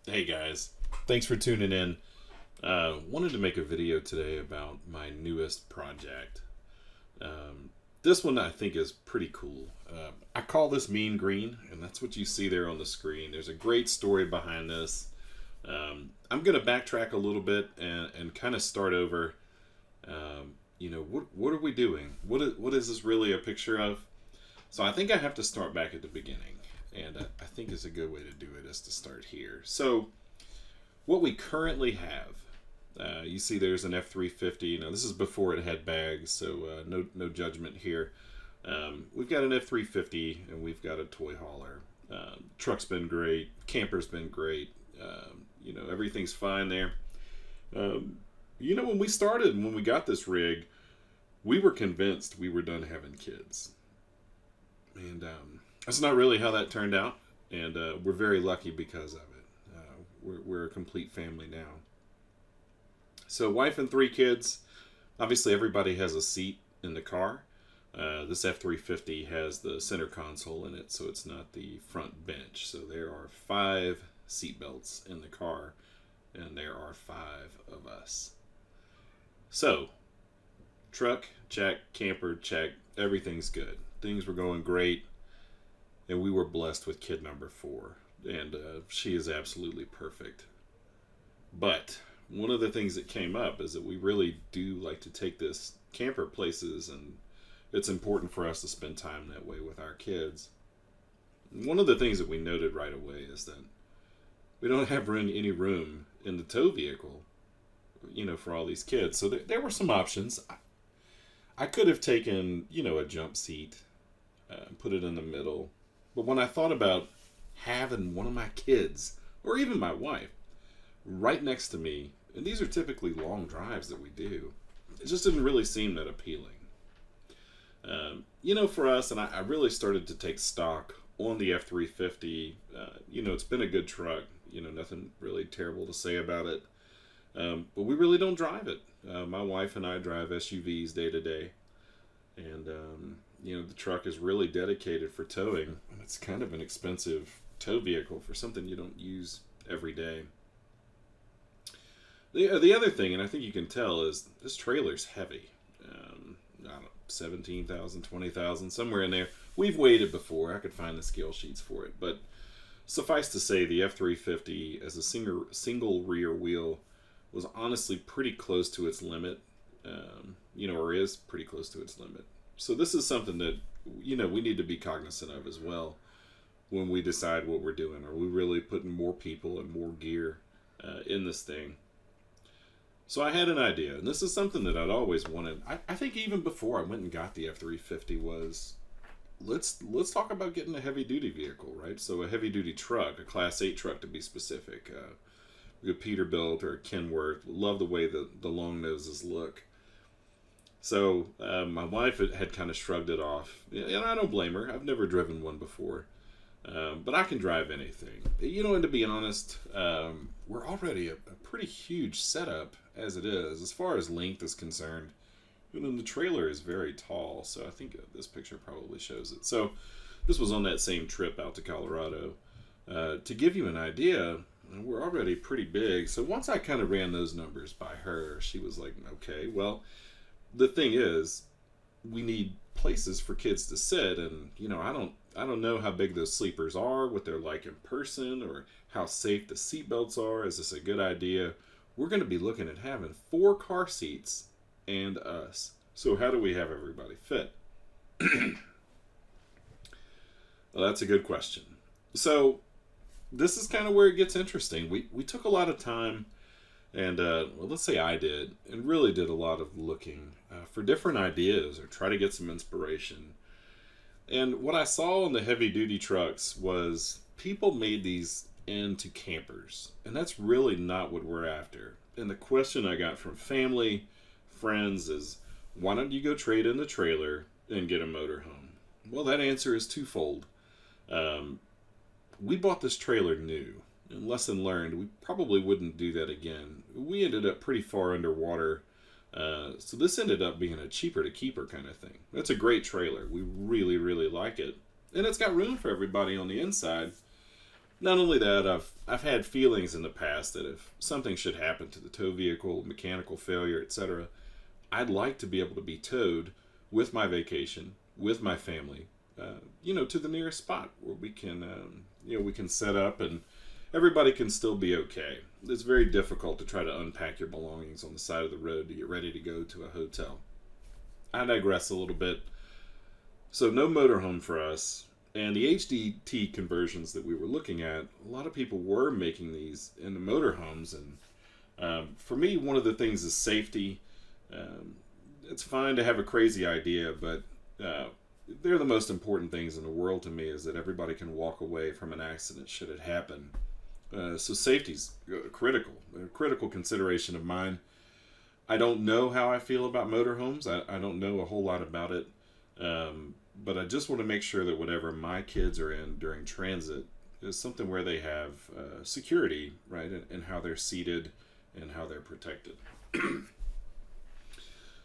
Hey guys, thanks for tuning in. Wanted to make a video today about my newest project. Um, this one I think is pretty cool. I call this Mean Green, and that's what you see there on the screen. There's a great story behind this. I'm going to backtrack a little bit and kind of start over. What are we doing? What is this really a picture of? So I think I have to start back at the beginning, and I think is a good way to do it is to start here. So what we currently have. You see, there's an F-350. Now, this is before it had bags, so no judgment here. We've got an F-350, and we've got a toy hauler. Truck's been great. Camper's been great. Everything's fine there. When we started, when we got this rig, we were convinced we were done having kids. And that's not really how that turned out. And we're very lucky because of it. We're a complete family now. So, wife and 3 kids. Obviously, everybody has a seat in the car. This F-350 has the center console in it, so it's not the front bench. So there are 5 seat belts in the car, and there are 5 of us. So, truck, check. Camper, check. Everything's good. Things were going great, and we were blessed with kid number 4. And she is absolutely perfect. But one of the things that came up is that we really do like to take this camper places, and it's important for us to spend time that way with our kids. One of the things that we noted right away is that we don't have any room in the tow vehicle, for all these kids. So there were some options. I could have taken, a jump seat, put it in the middle. But when I thought about having one of my kids, or even my wife, right next to me, and these are typically long drives that we do, it just didn't really seem that appealing. For us, and I really started to take stock on the F-350. It's been a good truck. Nothing really terrible to say about it. But we really don't drive it. My wife and I drive SUVs day to day. And, the truck is really dedicated for towing. It's kind of an expensive tow vehicle for something you don't use every day. The other thing, and I think you can tell, is this trailer's heavy. I don't know, 17,000, 20,000, somewhere in there. We've weighed it before. I could find the scale sheets for it. But suffice to say, the F-350 as a single rear wheel was honestly pretty close to its limit, or is pretty close to its limit. So this is something that, we need to be cognizant of as well when we decide what we're doing. Are we really putting more people and more gear in this thing? So I had an idea, and this is something that I'd always wanted. I think even before I went and got the F-350 was, let's talk about getting a heavy-duty vehicle, right? So a heavy-duty truck, a Class 8 truck to be specific, a Peterbilt or a Kenworth. Love the way the long noses look. So my wife had kind of shrugged it off, and I don't blame her. I've never driven one before, but I can drive anything. And to be honest, we're already a pretty huge setup as it is, as far as length is concerned. And then the trailer is very tall, so I think this picture probably shows it. So this was on that same trip out to Colorado. To give you an idea, we're already pretty big. So once I kind of ran those numbers by her, she was like, okay, well, the thing is, we need places for kids to sit, and I don't know how big those sleepers are, what they're like in person, or how safe the seatbelts are. Is this a good idea? We're going to be looking at having 4 car seats and us. So how do we have everybody fit? Well, that's a good question. So this is kind of where it gets interesting. We took a lot of time, and let's say I did, and really did a lot of looking for different ideas or try to get some inspiration. And what I saw in the heavy duty trucks was people made these into campers, and that's really not what we're after. And the question I got from family, friends is, why don't you go trade in the trailer and get a motorhome? Well, that answer is twofold. We bought this trailer new, and lesson learned, we probably wouldn't do that again. We ended up pretty far underwater, so this ended up being a cheaper to keeper kind of thing. That's a great trailer. We really, really like it. And it's got room for everybody on the inside. Not only that, I've had feelings in the past that if something should happen to the tow vehicle, mechanical failure, etc., I'd like to be able to be towed with my vacation, with my family, to the nearest spot where we can, we can set up and everybody can still be okay. It's very difficult to try to unpack your belongings on the side of the road to get ready to go to a hotel. I digress a little bit. So no motorhome for us. And the HDT conversions that we were looking at, a lot of people were making these into motorhomes. And for me, one of the things is safety. It's fine to have a crazy idea, but they're the most important things in the world to me, is that everybody can walk away from an accident should it happen. So safety's a critical consideration of mine. I don't know how I feel about motorhomes. I don't know a whole lot about it. But I just want to make sure that whatever my kids are in during transit is something where they have security, right, and how they're seated and how they're protected.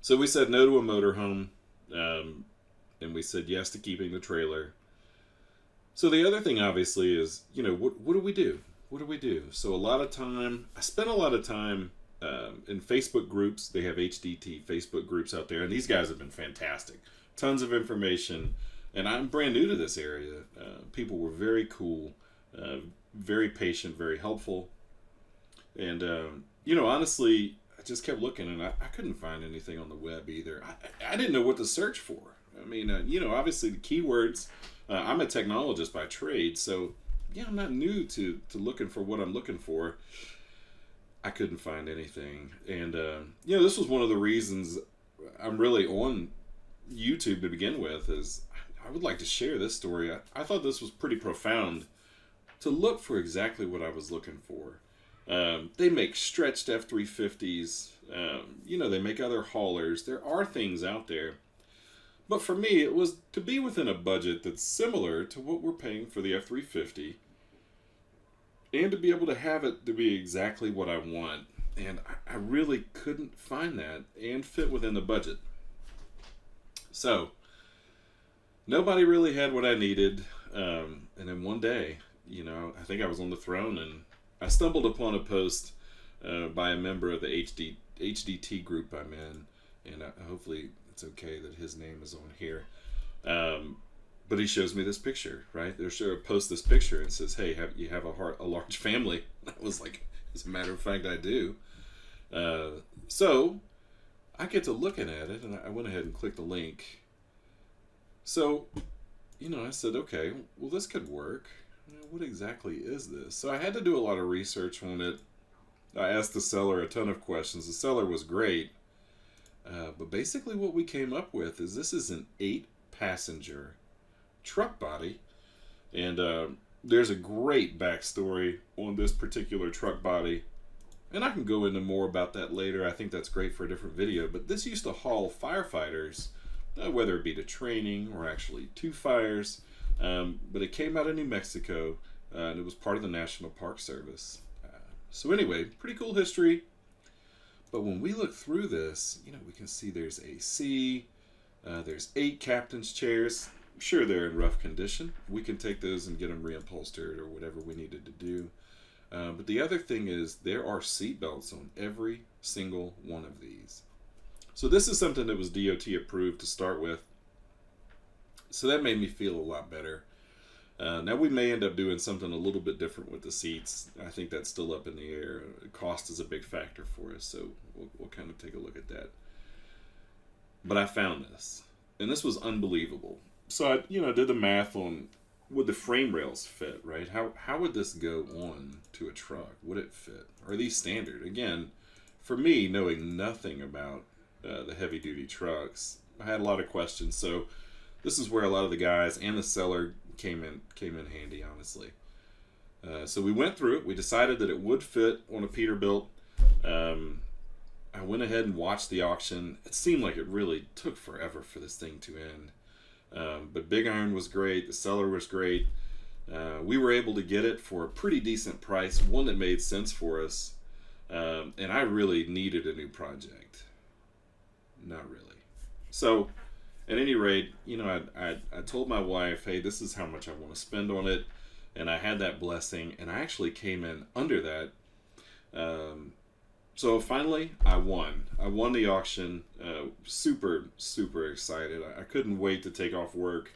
So we said no to a motorhome, and we said yes to keeping the trailer. So the other thing, obviously, is, what do we do? What do we do? So I spent a lot of time in Facebook groups. They have HDT Facebook groups out there, and these guys have been fantastic. Tons of information, and I'm brand new to this area. People were very cool, very patient, very helpful, and honestly, I just kept looking, and I couldn't find anything on the web either. I didn't know what to search for. I mean, obviously the keywords. I'm a technologist by trade, so I'm not new to looking for what I'm looking for. I couldn't find anything, and this was one of the reasons I'm really on YouTube to begin with. Is I would like to share this story. I thought this was pretty profound, to look for exactly what I was looking for. They make stretched F-350s. They make other haulers. There are things out there. But for me, it was to be within a budget that's similar to what we're paying for the F-350. And to be able to have it to be exactly what I want. And I really couldn't find that and fit within the budget. So, nobody really had what I needed. And then one day, I think I was on the throne, and I stumbled upon a post by a member of the HDT group I'm in. And hopefully it's okay that his name is on here. But he shows me this picture, right? They're sure post this picture and says, "Hey, you have a large family?" I was like, as a matter of fact, I do. So I get to looking at it, and I went ahead and clicked the link. So, I said, okay, well, this could work. What exactly is this? So I had to do a lot of research on it. I asked the seller a ton of questions. The seller was great. But basically what we came up with is this is an 8-passenger truck body. And there's a great backstory on this particular truck body. And I can go into more about that later. I think that's great for a different video. But this used to haul firefighters, whether it be to training or actually to fires. But it came out of New Mexico, and it was part of the National Park Service. So anyway, pretty cool history. But when we look through this, we can see there's AC, there's 8 captain's chairs. I'm sure they're in rough condition. We can take those and get them reupholstered or whatever we needed to do. But the other thing is there are seat belts on every single one of these. So this is something that was DOT approved to start with. So that made me feel a lot better. Now we may end up doing something a little bit different with the seats. I think that's still up in the air. Cost is a big factor for us, so we'll kind of take a look at that. But I found this, and this was unbelievable. So I did the math on, would the frame rails fit, right? How would this go on to a truck? Would it fit? Are these standard? Again, for me, knowing nothing about the heavy duty trucks, I had a lot of questions. So this is where a lot of the guys and the seller came in handy, honestly. So we went through it. We decided that it would fit on a Peterbilt. I went ahead and watched the auction. It seemed like it really took forever for this thing to end. But Big Iron was great. The seller was great. We were able to get it for a pretty decent price, one that made sense for us. And I really needed a new project. Not really. So, at any rate, I told my wife, hey, this is how much I want to spend on it. and I had that blessing, and I actually came in under that. So finally, I won. I won the auction. Super, super excited. I couldn't wait to take off work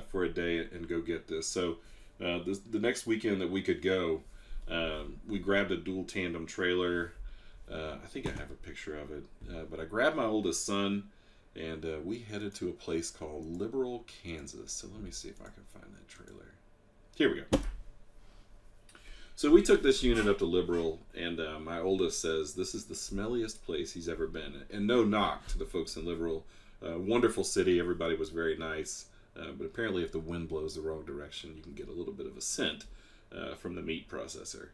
for a day and go get this. So the next weekend that we could go, we grabbed a dual tandem trailer. I think I have a picture of it. But I grabbed my oldest son, and we headed to a place called Liberal, Kansas. So let me see if I can find that trailer. Here we go. So we took this unit up to Liberal, and my oldest says this is the smelliest place he's ever been. And no knock to the folks in Liberal. Wonderful city. Everybody was very nice. But apparently if the wind blows the wrong direction, you can get a little bit of a scent from the meat processor.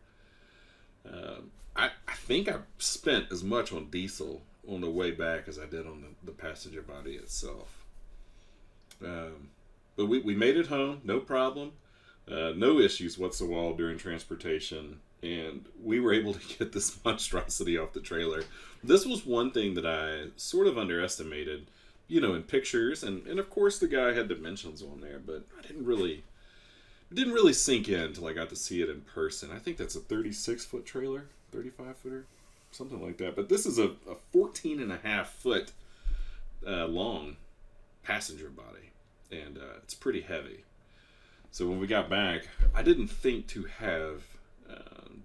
I think I spent as much on diesel on the way back as I did on the passenger body itself. But we made it home, no problem. No issues whatsoever during transportation, and we were able to get this monstrosity off the trailer. This was one thing that I sort of underestimated, in pictures, and of course the guy had dimensions on there, but it didn't really sink in until I got to see it in person. I think that's a 36-foot trailer, 35-footer, something like that. But this is a 14.5-foot long passenger body, and it's pretty heavy. So when we got back, I didn't think to have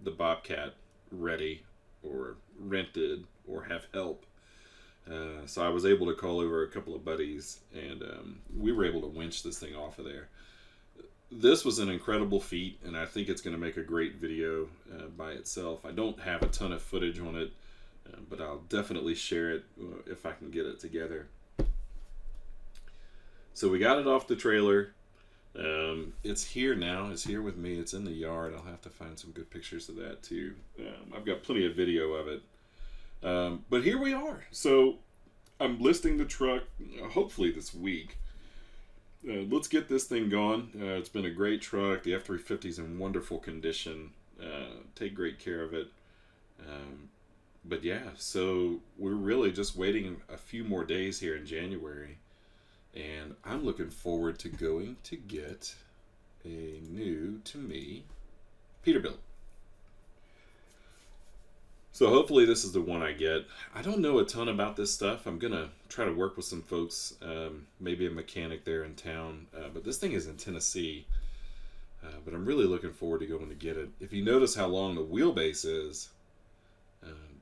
the Bobcat ready or rented or have help. So I was able to call over a couple of buddies, and we were able to winch this thing off of there. This was an incredible feat, and I think it's going to make a great video by itself. I don't have a ton of footage on it, but I'll definitely share it if I can get it together. So we got it off the trailer. It's here now. It's here with me. It's in the yard. I'll have to find some good pictures of that too. I've got plenty of video of it. But here we are. So I'm listing the truck hopefully this week. Let's get this thing going. It's been a great truck. The F-350 is in wonderful condition. Take great care of it. But yeah, so we're really just waiting a few more days here in January. And I'm looking forward to going to get a new, to me, Peterbilt. So hopefully this is the one I get. I don't know a ton about this stuff. I'm going to try to work with some folks, maybe a mechanic there in town. But this thing is in Tennessee. But I'm really looking forward to going to get it. If you notice how long the wheelbase is,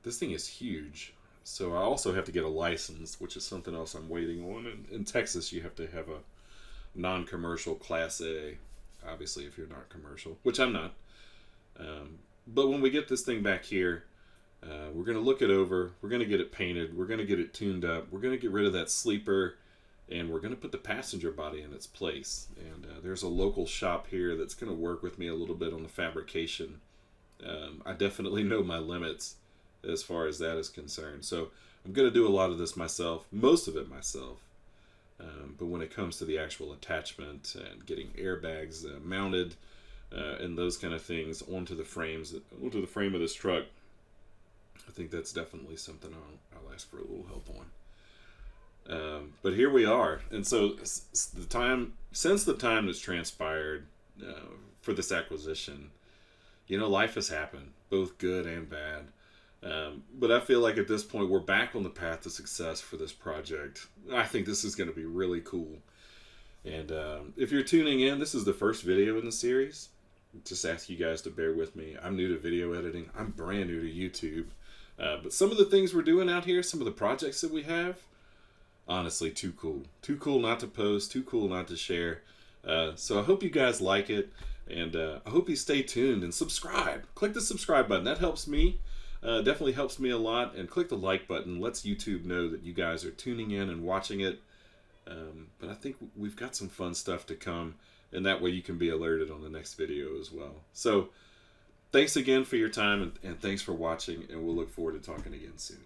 this thing is huge. So I also have to get a license, which is something else I'm waiting on. In Texas, you have to have a non-commercial Class A, obviously, if you're not commercial, which I'm not. But when we get this thing back here, we're going to look it over. We're going to get it painted. We're going to get it tuned up. We're going to get rid of that sleeper, and we're going to put the passenger body in its place. And there's a local shop here that's going to work with me a little bit on the fabrication. I definitely know my limits as far as that is concerned. So I'm going to do a lot of this myself, most of it myself. But when it comes to the actual attachment and getting airbags mounted and those kind of things onto the frame of this truck, I think that's definitely something I'll ask for a little help on. But here we are. And so since the time that's transpired for this acquisition, life has happened, both good and bad. But I feel like at this point we're back on the path to success for this project. I think this is going to be really cool. And if you're tuning in, this is the first video in the series. Just ask you guys to bear with me. I'm new to video editing. I'm brand new to YouTube. But some of the things we're doing out here, some of the projects that we have, honestly, too cool. Too cool not to post, too cool not to share. So I hope you guys like it. And I hope you stay tuned and subscribe. Click the subscribe button. That helps me. Definitely helps me a lot. And click the like button. Lets YouTube know that you guys are tuning in and watching it. But I think we've got some fun stuff to come. And that way you can be alerted on the next video as well. So thanks again for your time. And thanks for watching. And we'll look forward to talking again soon.